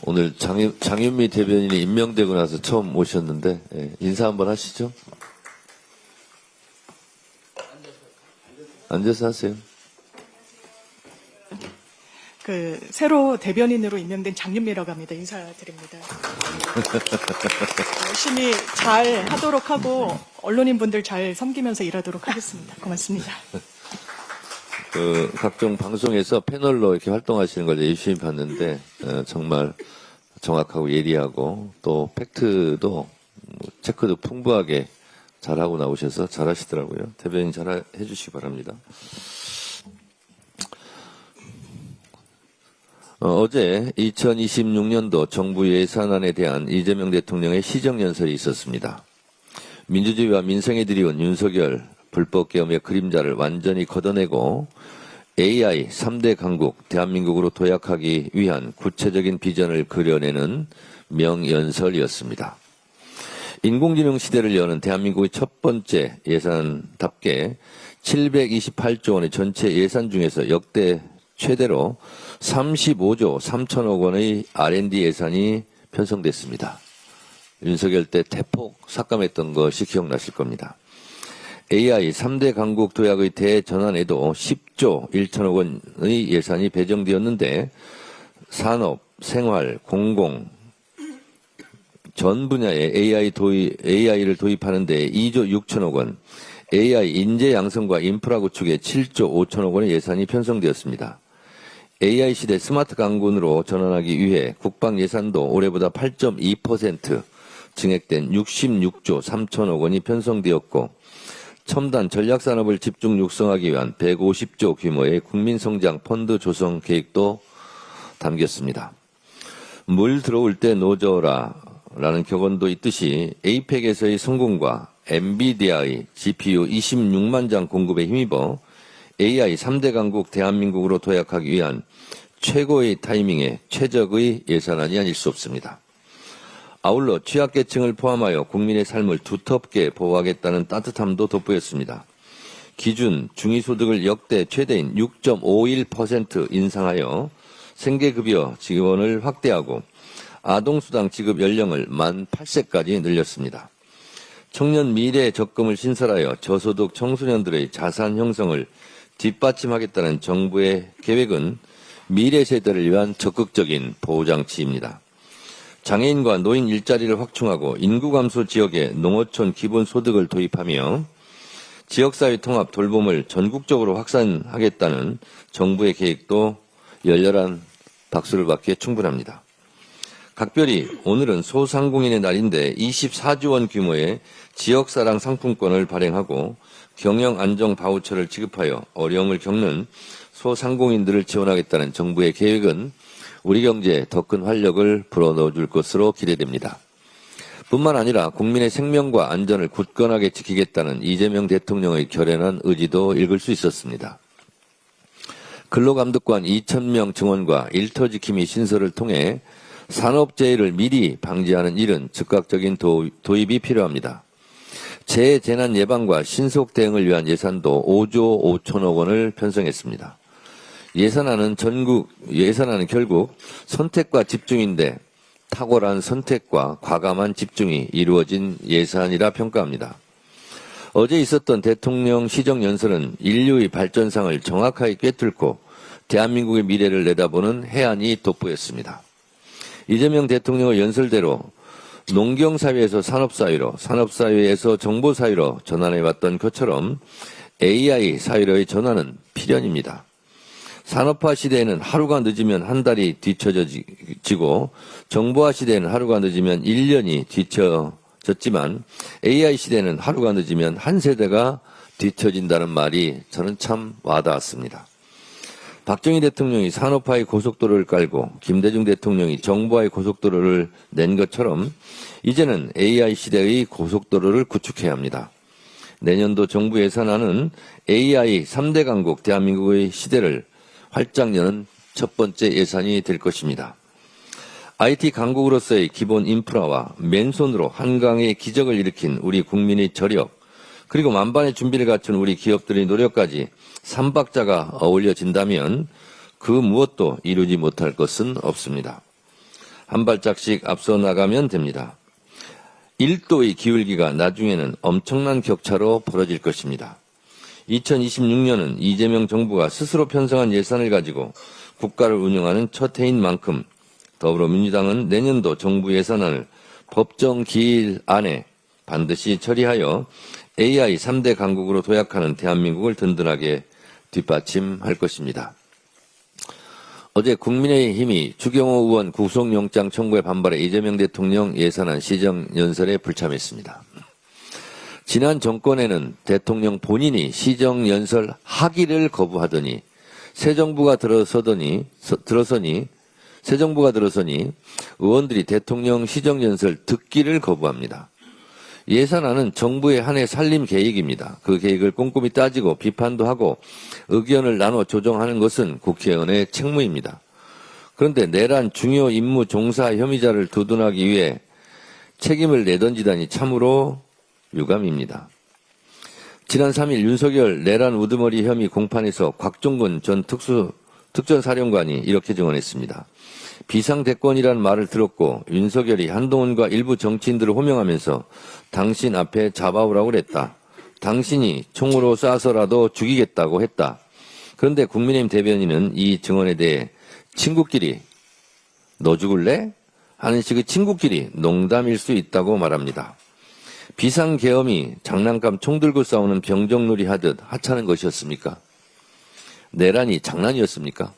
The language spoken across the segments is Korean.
오늘 장윤미 대변인이 임명되고 나서 처음 오셨는데, 예, 인사 한번 하시죠. 앉아서 하세요. 새로 대변인으로 임명된 장윤미라고 합니다. 인사드립니다. 열심히 잘 하도록 하고 언론인분들 잘 섬기면서 일하도록 하겠습니다. 고맙습니다. 각종 방송에서 패널로 이렇게 활동하시는 걸 열심히 봤는데, 정말 정확하고 예리하고 또 팩트도 체크도 풍부하게 잘하고 나오셔서 잘하시더라고요. 대변인 잘 해주시기 바랍니다. 어제 2026년도 정부 예산안에 대한 이재명 대통령의 시정연설이 있었습니다. 민주주의와 민생에 들이온 윤석열 불법계엄의 그림자를 완전히 걷어내고 AI 3대 강국 대한민국으로 도약하기 위한 구체적인 비전을 그려내는 명연설이었습니다. 인공지능 시대를 여는 대한민국의 첫 번째 예산답게 728조 원의 전체 예산 중에서 역대 최대로 35조 3천억 원의 R&D 예산이 편성됐습니다. 윤석열 때 대폭 삭감했던 것이 기억나실 겁니다. AI 3대 강국 도약의 대전환에도 10조 1천억 원의 예산이 배정되었는데 산업, 생활, 공공 전 분야에 AI를 도입하는 데 2조 6천억 원, AI 인재 양성과 인프라 구축에 7조 5천억 원의 예산이 편성되었습니다. AI 시대 스마트 강군으로 전환하기 위해 국방 예산도 올해보다 8.2% 증액된 66조 3천억 원이 편성되었고 첨단 전략산업을 집중 육성하기 위한 150조 규모의 국민성장 펀드 조성 계획도 담겼습니다. 물 들어올 때 노져라 라는 격언도 있듯이 에이펙에서의 성공과 엔비디아의 GPU 26만 장 공급에 힘입어 AI 3대 강국 대한민국으로 도약하기 위한 최고의 타이밍에 최적의 예산안이 아닐 수 없습니다. 아울러 취약계층을 포함하여 국민의 삶을 두텁게 보호하겠다는 따뜻함도 돋보였습니다. 기준 중위소득을 역대 최대인 6.51% 인상하여 생계급여 지원을 확대하고 아동수당 지급 연령을 만 8세까지 늘렸습니다. 청년 미래 적금을 신설하여 저소득 청소년들의 자산 형성을 뒷받침하겠다는 정부의 계획은 미래 세대를 위한 적극적인 보호장치입니다. 장애인과 노인 일자리를 확충하고 인구 감소 지역에 농어촌 기본소득을 도입하며 지역사회 통합 돌봄을 전국적으로 확산하겠다는 정부의 계획도 열렬한 박수를 받기에 충분합니다. 각별히 오늘은 소상공인의 날인데 24조 원 규모의 지역사랑 상품권을 발행하고 경영안정 바우처를 지급하여 어려움을 겪는 소상공인들을 지원하겠다는 정부의 계획은 우리 경제에 더 큰 활력을 불어넣어줄 것으로 기대됩니다. 뿐만 아니라 국민의 생명과 안전을 굳건하게 지키겠다는 이재명 대통령의 결연한 의지도 읽을 수 있었습니다. 근로감독관 2,000명 증원과 일터지킴이 신설을 통해 산업재해를 미리 방지하는 일은 즉각적인 도입이 필요합니다. 재해재난 예방과 신속 대응을 위한 예산도 5조 5천억 원을 편성했습니다. 예산안은 결국 선택과 집중인데 탁월한 선택과 과감한 집중이 이루어진 예산이라 평가합니다. 어제 있었던 대통령 시정연설은 인류의 발전상을 정확하게 꿰뚫고 대한민국의 미래를 내다보는 해안이 돋보였습니다. 이재명 대통령의 연설대로 농경사회에서 산업사회로, 산업사회에서 정보사회로 전환해왔던 것처럼 AI 사회로의 전환은 필연입니다. 산업화 시대에는 하루가 늦으면 한 달이 뒤처지고 정보화 시대에는 하루가 늦으면 1년이 뒤처졌지만 AI 시대에는 하루가 늦으면 한 세대가 뒤처진다는 말이 저는 참 와닿았습니다. 박정희 대통령이 산업화의 고속도로를 깔고 김대중 대통령이 정보화의 고속도로를 낸 것처럼 이제는 AI 시대의 고속도로를 구축해야 합니다. 내년도 정부 예산안은 AI 3대 강국 대한민국의 시대를 활짝 여는 첫 번째 예산이 될 것입니다. IT 강국으로서의 기본 인프라와 맨손으로 한강의 기적을 일으킨 우리 국민의 저력, 그리고 만반의 준비를 갖춘 우리 기업들의 노력까지 삼박자가 어울려진다면 그 무엇도 이루지 못할 것은 없습니다. 한 발짝씩 앞서 나가면 됩니다. 1도의 기울기가 나중에는 엄청난 격차로 벌어질 것입니다. 2026년은 이재명 정부가 스스로 편성한 예산을 가지고 국가를 운영하는 첫 해인 만큼 더불어민주당은 내년도 정부 예산안을 법정 기일 안에 반드시 처리하여 AI 3대 강국으로 도약하는 대한민국을 든든하게 뒷받침할 것입니다. 어제 국민의힘이 주경호 의원 구속영장 청구에 반발해 이재명 대통령 예산안 시정연설에 불참했습니다. 지난 정권에는 대통령 본인이 시정연설 하기를 거부하더니 새 정부가 들어서니 의원들이 대통령 시정연설 듣기를 거부합니다. 예산안은 정부의 한 해 살림 계획입니다. 그 계획을 꼼꼼히 따지고 비판도 하고 의견을 나눠 조정하는 것은 국회의원의 책무입니다. 그런데 내란 중요 임무 종사 혐의자를 두둔하기 위해 책임을 내던지다니 참으로 유감입니다. 지난 3일 윤석열 내란 우두머리 혐의 공판에서 곽종근 전 특전사령관이 이렇게 증언했습니다. 비상대권이라는 말을 들었고 윤석열이 한동훈과 일부 정치인들을 호명하면서 당신 앞에 잡아오라고 그랬다. 당신이 총으로 쏴서라도 죽이겠다고 했다. 그런데 국민의힘 대변인은 이 증언에 대해 친구끼리 너 죽을래? 하는 식의 친구끼리 농담일 수 있다고 말합니다. 비상계엄이 장난감 총 들고 싸우는 병정놀이 하듯 하찮은 것이었습니까? 내란이 장난이었습니까?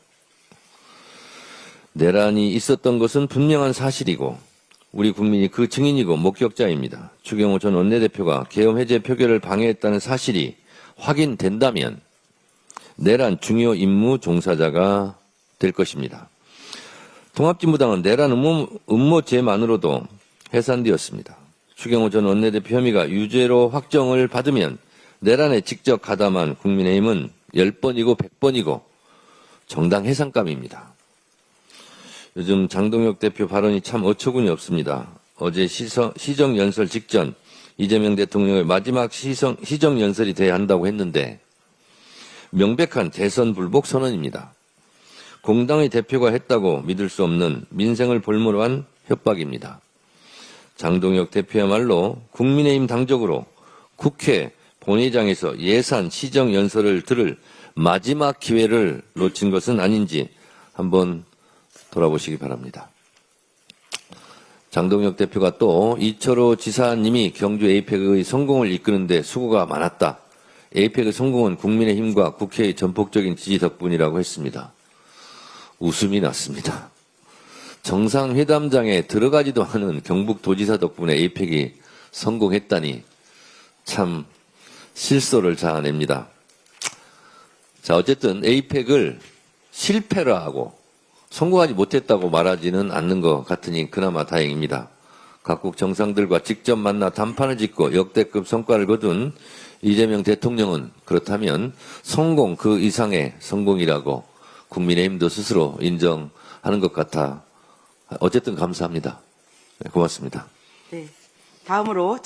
내란이 있었던 것은 분명한 사실이고 우리 국민이 그 증인이고 목격자입니다. 추경호 전 원내대표가 계엄 해제 표결을 방해했다는 사실이 확인된다면 내란 중요 임무 종사자가 될 것입니다. 통합진보당은 내란 음모죄만으로도 해산되었습니다. 추경호 전 원내대표 혐의가 유죄로 확정을 받으면 내란에 직접 가담한 국민의힘은 10번이고 100번이고 정당 해산감입니다. 요즘 장동혁 대표 발언이 참 어처구니 없습니다. 어제 시정연설 직전 이재명 대통령의 마지막 시정연설이 돼야 한다고 했는데 명백한 대선 불복 선언입니다. 공당의 대표가 했다고 믿을 수 없는 민생을 볼모로 한 협박입니다. 장동혁 대표야말로 국민의힘 당적으로 국회 본회의장에서 예산 시정연설을 들을 마지막 기회를 놓친 것은 아닌지 한번 돌아보시기 바랍니다. 장동혁 대표가 또 이철호 지사님이 경주 에이펙의 성공을 이끄는데 수고가 많았다. 에이펙의 성공은 국민의힘과 국회의 전폭적인 지지 덕분이라고 했습니다. 웃음이 났습니다. 정상회담장에 들어가지도 않은 경북도지사 덕분에 에이펙이 성공했다니 참 실소를 자아냅니다. 자, 어쨌든 에이펙을 실패를 하고 성공하지 못했다고 말하지는 않는 것 같으니 그나마 다행입니다. 각국 정상들과 직접 만나 담판을 짓고 역대급 성과를 거둔 이재명 대통령은 그렇다면 성공 그 이상의 성공이라고 국민의힘도 스스로 인정하는 것 같아 어쨌든 감사합니다. 네, 고맙습니다. 네, 다음으로